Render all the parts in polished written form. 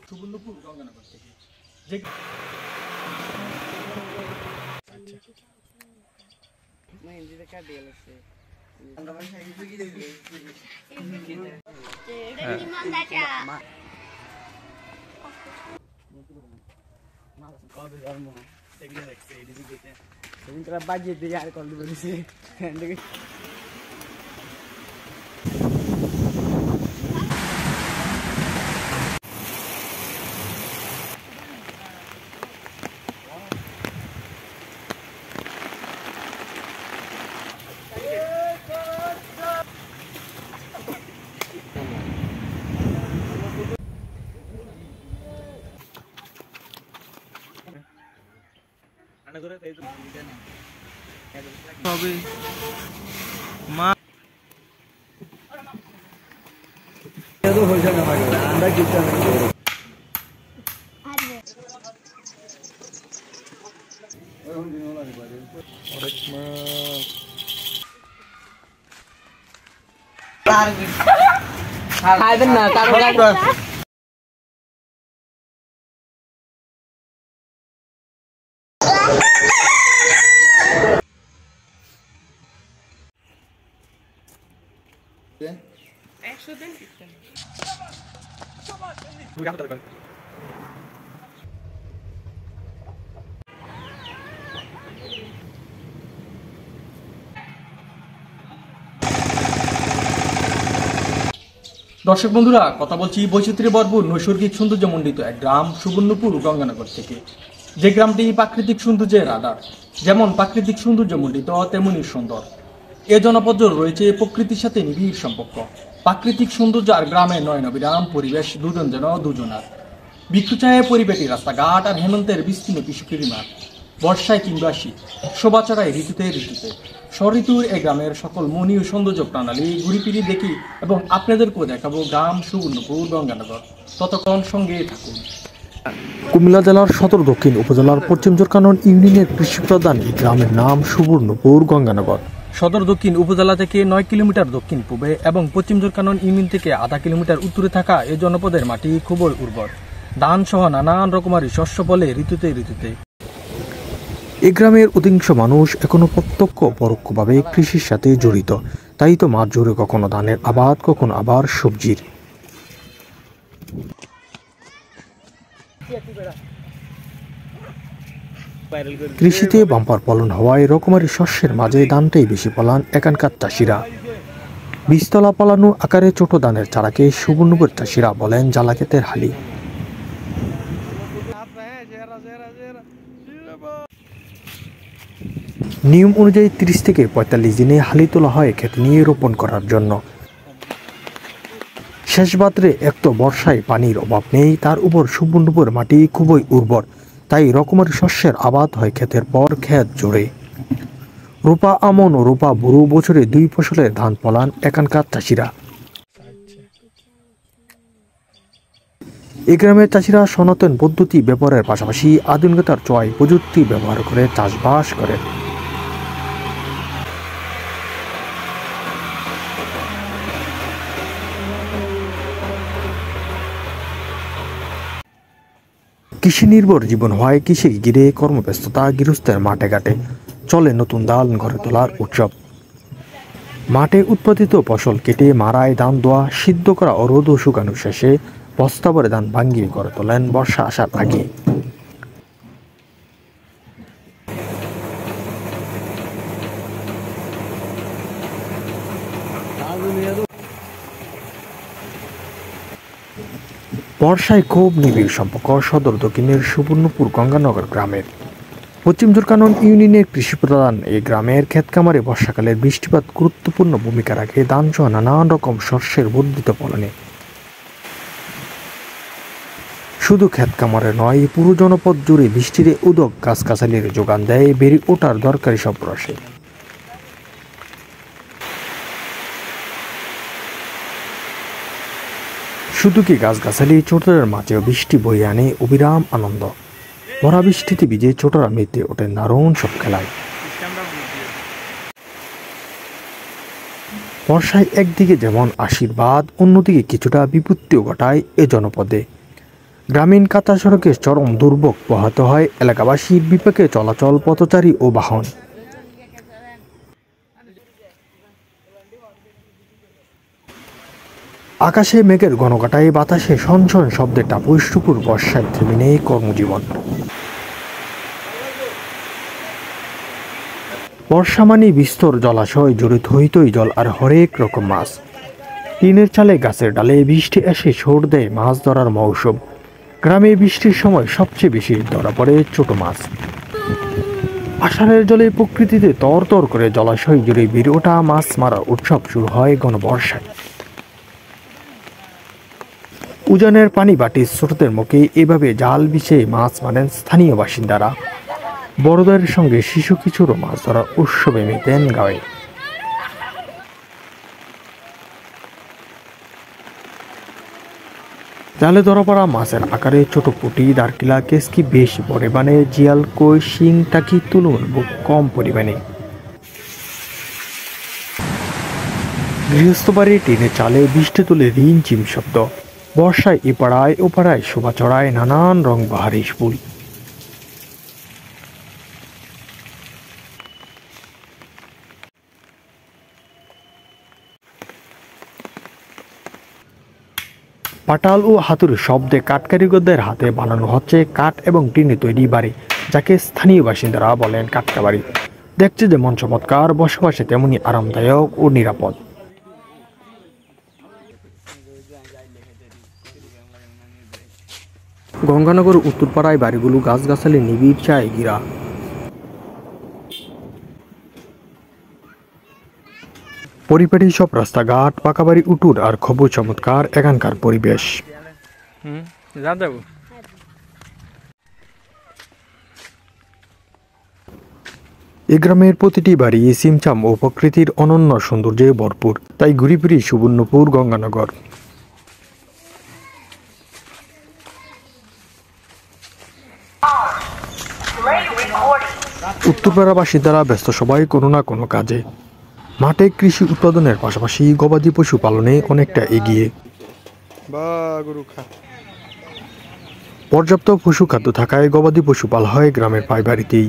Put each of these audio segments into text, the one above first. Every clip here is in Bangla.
সুবর্ণপুর গঙ্গানগর থেকে বাজিয়ে দিয়ে আর কল বলেছি হবে মা তো হইছে না ভাই আমরা কিছু না খাইবেন না কারণ দর্শক বন্ধুরা, কথা বলছি বৈচিত্র্যে ভরপুর নৈসর্গিক সৌন্দর্যমণ্ডিত এক গ্রাম সুবর্ণপুর গঙ্গানগর থেকে। যে গ্রামটি প্রাকৃতিক সৌন্দর্যের আধার। যেমন প্রাকৃতিক সৌন্দর্যমণ্ডিত তেমনই সুন্দর। এ জনপদ রয়েছে প্রকৃতির সাথে নিবিড় সম্পর্ক। প্রাকৃতিক সৌন্দর্য আর গ্রামের নয়নবিরাম পরিবেশ দুজন যেন দুজনার। বৃক্ষছায়ায় পরিপাটি রাস্তাঘাট আর হেমন্তের বিস্তীর্ণ কৃষকের মাঠ। বর্ষায় কিংবা শীত, শোভা ছড়ায় ঋতুতে ঋতুতে। ঋতুর এই গ্রামের সকল মনীয় সৌন্দর্য প্রণালী ঘুরিপিড়ি দেখি এবং আপনাদেরকেও দেখাবো গ্রাম সুবর্ণপুর গঙ্গানগর। ততক্ষণ সঙ্গে থাকুন। কুমিল্লা জেলার সদর দক্ষিণ উপজেলার পশ্চিম জোরকানন ইউনিয়নের কৃষি প্রধান এই গ্রামের নাম সুবর্ণপুর গঙ্গানগর। সদর দক্ষিণ উপজেলা থেকে 9 কিলোমিটার দক্ষিণ পূবে এবং পশ্চিম জোরকানন ইউনিয়ন থেকে আধা কিলোমিটার উত্তরে থাকা এই জনপদের মাটি খুবই উর্বর। ধান সহ নানান রকমারি শস্য ফলে ঋতুতে ঋতুতে। এই গ্রামের অধিকাংশ মানুষ এখনো প্রত্যক্ষ পরোক্ষভাবে কৃষির সাথে জড়িত। তাই তো মাঠ জুড়ে কখনো ধানের আবাদ, কখনো আবার সবজির। কৃষিতে বাম্পার ফলন হওয়ায় রকমারি শস্যের মাঝে ধানটাই বেশি ফলান এখানকার চাষিরা। বীজতলা পালানো আকারে ছোট ধানের চারাকে সুবর্ণপুর চাষিরা বলেন জ্বালাক্ষেতের হালি। নিয়ম অনুযায়ী 30 থেকে 45 দিনে হালি তোলা হয় ক্ষেত নিয়ে রোপণ করার জন্য। শেষ বাতরে এক তো বর্ষায় পানির অভাব নেই, তার উপর সুবর্ণপুর মাটি খুবই উর্বর। তাই রকমারি শস্যের আবাদ হয় ক্ষেতের পর ক্ষেত জুড়ে। রূপা আমন ও রূপা বুরু বছরে 2 ফসলের ধান ফলান এখানকার চাষিরা। এই গ্রামের চাষিরা সনাতন পদ্ধতি ব্যবহারের পাশাপাশি আধুনিকতার ছোঁয়ায় প্রযুক্তি ব্যবহার করে চাষবাস করে। কৃষি নির্ভর জীবন হওয়ায় কৃষিকে ঘিরে কর্মব্যস্ততা, গৃহস্থের মাঠে ঘাটে চলে নতুন ধান ঘরে তোলার উৎসব। মাঠে উৎপাদিত ফসল কেটে মাড়াই, ধান দোয়া, সিদ্ধ করা ও রোদ শুকানো শেষে বস্তা ভরে ধান ভাঙিয়ে ঘরে তোলেন বর্ষা আসার আগে। বর্ষায় খুব নিবিড় সম্পর্ক সদর দক্ষিণের সুবর্ণপুর গঙ্গানগর গ্রামের। পশ্চিম জোরকানন ইউনিয়নের কৃষি প্রধান এই গ্রামের ক্ষেত খামারে বর্ষাকালের বৃষ্টিপাত গুরুত্বপূর্ণ ভূমিকা রাখে ধান সহ নানান রকম শস্যের বর্ধিত ফলনে। শুধু ক্ষেত খামারে নয়, পুরো জনপদ জুড়ে বৃষ্টির উদক গাছগাছালির যোগান দেয় বেড়ে ওঠার দরকারি সব রসে। শুধু কি গাছগাছালি, ছোটদের মাঝেও বৃষ্টি বয়ে আনে অবিরাম আনন্দ। ভরা বৃষ্টিতে ভিজে ছোটরা মেতে ওঠে দারুণ সব খেলায়। বর্ষায় একদিকে যেমন আশীর্বাদ, অন্যদিকে কিছুটা বিপত্তিও ঘটায় এ জনপদে। গ্রামীণ কাঁচা সড়কের চরম দুর্ভোগ পোহাতে হয় এলাকাবাসীর বিপাকে চলাচল, পথচারী ও বাহন। আকাশে মেঘের ঘনঘটায়, বাতাসে শনশন শব্দে টাপুর বর্ষায় থেমে নেই কর্মজীবন। বর্ষা মানে বিস্তর জলাশয়, জুড়ে থইতই জল আর হরেক রকম মাছ। টিনের চালে, গাছের ডালে বৃষ্টি এসে ছোড় দেয় মাছ ধরার মৌসুম। গ্রামে বৃষ্টির সময় সবচেয়ে বেশি ধরা পড়ে ছোট মাছ। আষাঢ়ের জলে প্রকৃতিতে তর তর করে জলাশয় জুড়ে বেড়ে ওঠা মাছ মারা উৎসব শুরু হয় ঘনবর্ষায়। উজানের পানি বাটির স্রোতের মুখে এভাবে জাল বিছিয়ে মাছ মারেন স্থানীয় বাসিন্দারা। বড়দের সঙ্গে শিশু কিশোরও মাছ ধরার উৎসবে মেতেন গায়ে। জালে ধরা পড়া মাছের আকারে ছোট পুঁটি, দারকিলা, কেসকি বেশ পরিমাণে, জিয়াল, কই, শিং, টাকি তুলনামূলক কম পরিমাণে। গৃহস্থ বাড়ির টিনের চালে বৃষ্টি তুলে রিমঝিম শব্দ। বর্ষায় এপাড়ায় ওপাড়ায় শোভা চড়ায় নানান রং বাহারি ফুল। পাটাল ও হাতুড়ি শব্দে কাঠকারিগরদের হাতে বানানো হচ্ছে কাঠ এবং টিনে তৈরি বাড়ি, যাকে স্থানীয় বাসিন্দারা বলেন কাটকা বাড়ি। দেখছে যেমন চমৎকার, বসবাসে তেমনি আরামদায়ক ও নিরাপদ। গঙ্গানগর উত্তরপাড়ায় বাড়িগুলো গাছগাছালি নিবিড় চায় ঘিরা। পরিপাটি সব রাস্তাঘাট, পাকা বাড়ি, উঠুর আর খুব চমৎকার এখানকার পরিবেশ। এ গ্রামের প্রতিটি বাড়ি সিমচাম ও প্রকৃতির অনন্য সৌন্দর্যে ভরপুর। তাই ঘুরি ফিরি সুবর্ণপুর, গঙ্গানগর। উত্তরপাড়া বাসিন্দারা ব্যস্ত সবাই কোনো না কোনো কাজে। মাঠে কৃষি উৎপাদনের পাশাপাশি গবাদি পশু পালনে অনেকটা এগিয়ে। পর্যাপ্ত পশু খাদ্য থাকায় গবাদি পশু পালা হয় গ্রামের প্রায় বাড়িতেই।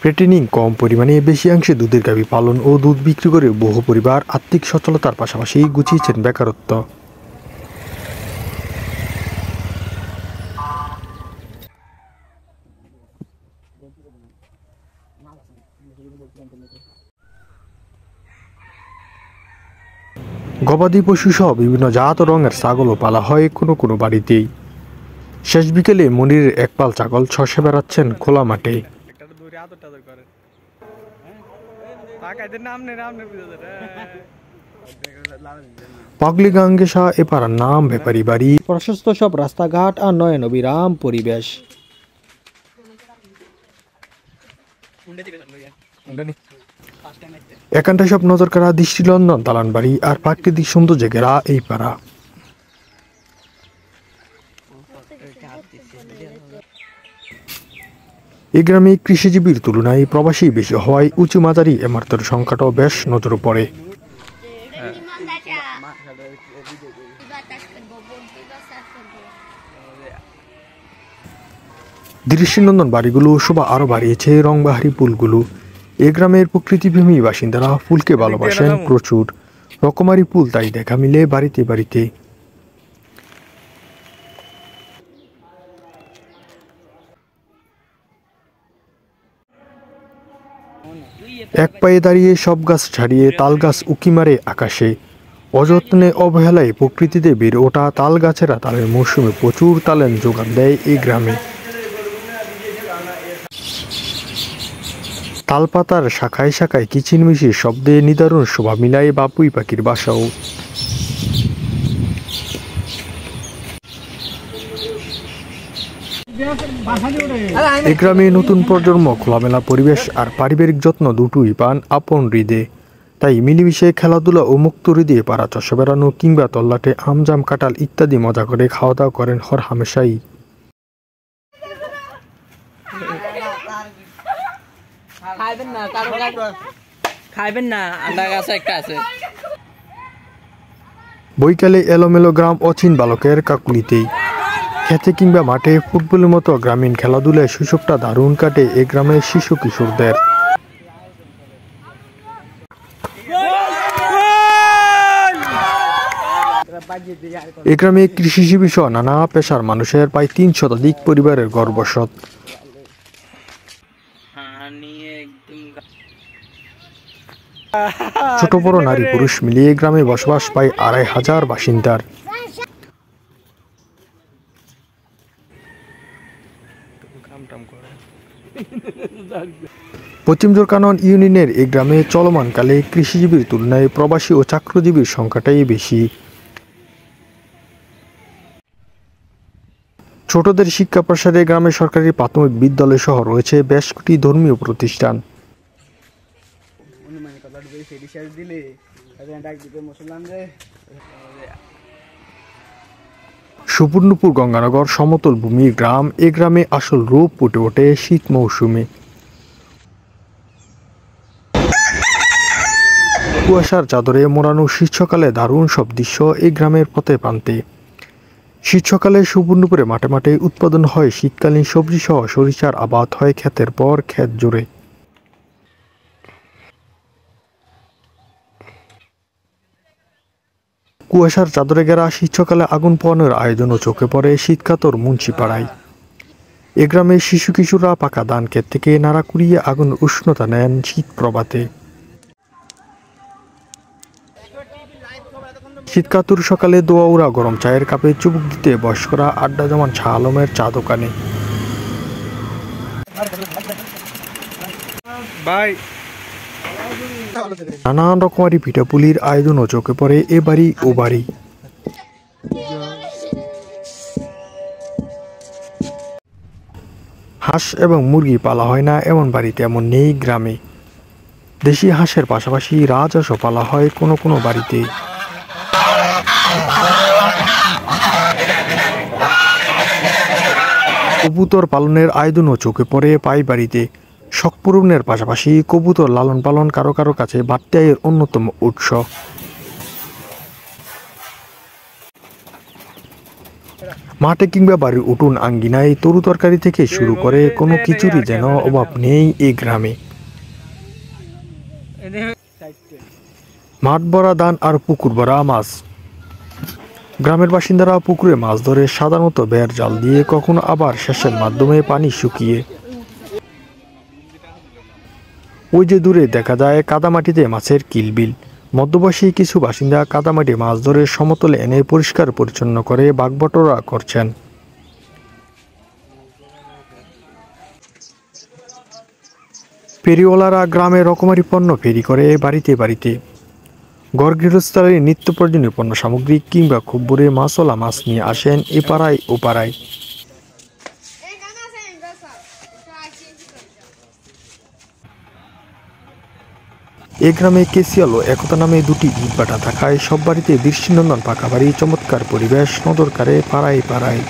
প্রেটিনিং কম পরিমাণে, বেশি অংশে দুধের গাভী পালন ও দুধ বিক্রি করে বহু পরিবার আর্থিক সচ্ছলতার পাশাপাশি গুছিয়েছেন বেকারত্ব। গবাদি পশু সহ বিভিন্ন জাত ও রঙের ছাগলও পালা হয় কোনো কোনো বাড়িতেই। শেষ বিকেলে মনিরের এক পাল ছাগল ছসে বেড়াচ্ছেন খোলা মাঠে। পাগলি গাঙ্গেশা এপাড়ার নাম ব্যাপারী বাড়ি। প্রশস্ত সব রাস্তাঘাট আর নয়ন অবিরাম পরিবেশ। এখানটা সব নজর কাড়া দৃষ্টিনন্দন দালান বাড়ি আর প্রাকৃতিক সৌন্দর্যে ঘেরা এই পাড়া। এই গ্রামে কৃষিজীবীর তুলনায় প্রবাসী বেশি হওয়ায় উঁচু মাঝারি ইমারতের সংখ্যাটাও বেশ নজরে পড়ে। দৃষ্টিনন্দন বাড়িগুলো শোভা আরো বাড়িয়েছে রংবাহারি ফুলগুলো। এ গ্রামের প্রকৃতিপ্রেমী বাসিন্দারা ফুলকে ভালোবাসেন প্রচুর। রকমারি ফুল তাই দেখা মিলে বাড়িতে বাড়িতে। এক পায়ে দাঁড়িয়ে সব গাছ ছাড়িয়ে তাল গাছ উকি মারে আকাশে। অযত্নে অবহেলায় প্রকৃতিতে বেড়ে ওঠা তাল গাছেরা তালের মৌসুমে প্রচুর তালের যোগান দেয় এই গ্রামে। তালপাতার শাখায় শাখায় কিচিরমিচির শব্দে নিদারুণ শোভা মিলায় বাবুই পাখির বাসাও। এই গ্রামে নতুন প্রজন্ম খোলামেলা পরিবেশ আর পারিবারিক যত্ন দুটোই পান আপন হৃদে। তাই মিলেমিশে খেলাধুলা ও মুক্ত হৃদে পাড়া চষে বেড়ানো কিংবা তল্লাটে আমজাম, কাঁঠাল ইত্যাদি মজা করে খাওয়া দাওয়া করেন হর হামেশাই। খাইবেন না আন্ডা গাছ একটা আছে। বৈকালে এলোমেলো গ্রাম অচিন বালকের কাকুলিতেই খেতে কিংবা মাঠে ফুটবলের মতো গ্রামীণ খেলাধুলায় শৈশবটা দারুণ কাটে এ গ্রামের শিশু কিশোরদের। এ গ্রামে কৃষিজীবী সহ নানা পেশার মানুষের প্রায় ৩ শতাধিক পরিবারের ঘর বসত। ছোট বড় নারী পুরুষ মিলিয়ে গ্রামে বসবাস পায় ২৫০০ বাসিন্দার। পশ্চিম জোরকানন ইউনিয়নের এই গ্রামে চলমানকালে কৃষিজীবীর তুলনায় প্রবাসী ও চাকরিজীবীর সংখ্যাটাই বেশি। ছোটদের শিক্ষা প্রসারে গ্রামে সরকারি প্রাথমিক বিদ্যালয় সহ রয়েছে বেশ কটি ধর্মীয় প্রতিষ্ঠান। সুবর্ণপুর গঙ্গানগর সমতল ভূমির গ্রাম। এ গ্রামে আসল রূপ ফুটে ওঠে শীত মৌসুমে। কুয়াশার চাদরে মোড়ানো শীতসকালে দারুণ সব দৃশ্য এই গ্রামের পথে প্রান্তে। শীতসকালে সুবর্ণপুরে মাঠে মাঠে উৎপাদন হয় শীতকালীন সবজি সহ সরিষার আবাদ হয় ক্ষেতের পর ক্ষেত জুড়ে। কুয়াশার চাদরে ঘেরা শীতসকালে আগুন পোহানোর আয়োজনও চোখে পড়ে শীতকাতর মুন্সিপাড়ায়। এ গ্রামের শিশু কিশোররা পাকা ধান ক্ষেত থেকে নাড়া কুড়িয়ে আগুন উষ্ণতা নেন শীত প্রভাতে। শীতকাতুর সকালে দোয়াউরা গরম চায়ের কাপে চুমুক দিতে বয়স্করা আড্ডা জমান শাহ আলমের চা দোকানে। নানান রকমারি পিঠাপুলির আয়োজনও চোখে পড়ে এ বাড়ি ও বাড়ি। হাঁস এবং মুরগি পালা হয় না এমন বাড়ি তেমন নেই গ্রামে। দেশি হাঁসের পাশাপাশি রাজহাঁসও পালা হয় কোনো কোনো বাড়িতে। কবুতর পালনের আয়োজনও চোখে পড়ে পাই বাড়িতে। শখ পূরণের পাশাপাশি কবুতর লালন পালন কারো কারো কাছে বাড়তি আয়ের অন্যতম উৎস। মাঠে কিংবা বাড়ির উঠোন আঙ্গিনায় তরু তরকারি থেকে শুরু করে কোনো কিছুরই যেন অভাব নেই এই গ্রামে। মাঠ ভরা ধান আর পুকুর ভরা মাছ। গ্রামের বাসিন্দারা পুকুরে মাছ ধরে সাধারণত বেড় জাল দিয়ে, কখনো আবার সেচের মাধ্যমে পানি শুকিয়ে। ওই যে দূরে দেখা যায় কাদামাটিতে মাছের কিলবিল। মধ্যবয়সী কিছু বাসিন্দা কাদামাটি মাছ ধরে সমতলে এনে পরিষ্কার পরিচ্ছন্ন করে ভাগবটোয়ারা করছেন। ফেরিওয়ালারা গ্রামে রকমারি পণ্য ফেরি করে বাড়িতে বাড়িতে। ঘর গৃহস্থলের নিত্য প্রয়োজনীয় পণ্য সামগ্রী কিংবা খুব ভোরে মাছওয়ালা মাছ নিয়ে আসেন এ পাড়ায় ও পাড়ায়। এ গ্রামে কেসিয়াল ও একতা নামে দুটি ইটভাটা থাকায় সব বাড়িতে দৃষ্টিনন্দন পাকা বাড়ি, চমৎকার পরিবেশ নজর কাড়ে পাড়ায় পাড়ায়।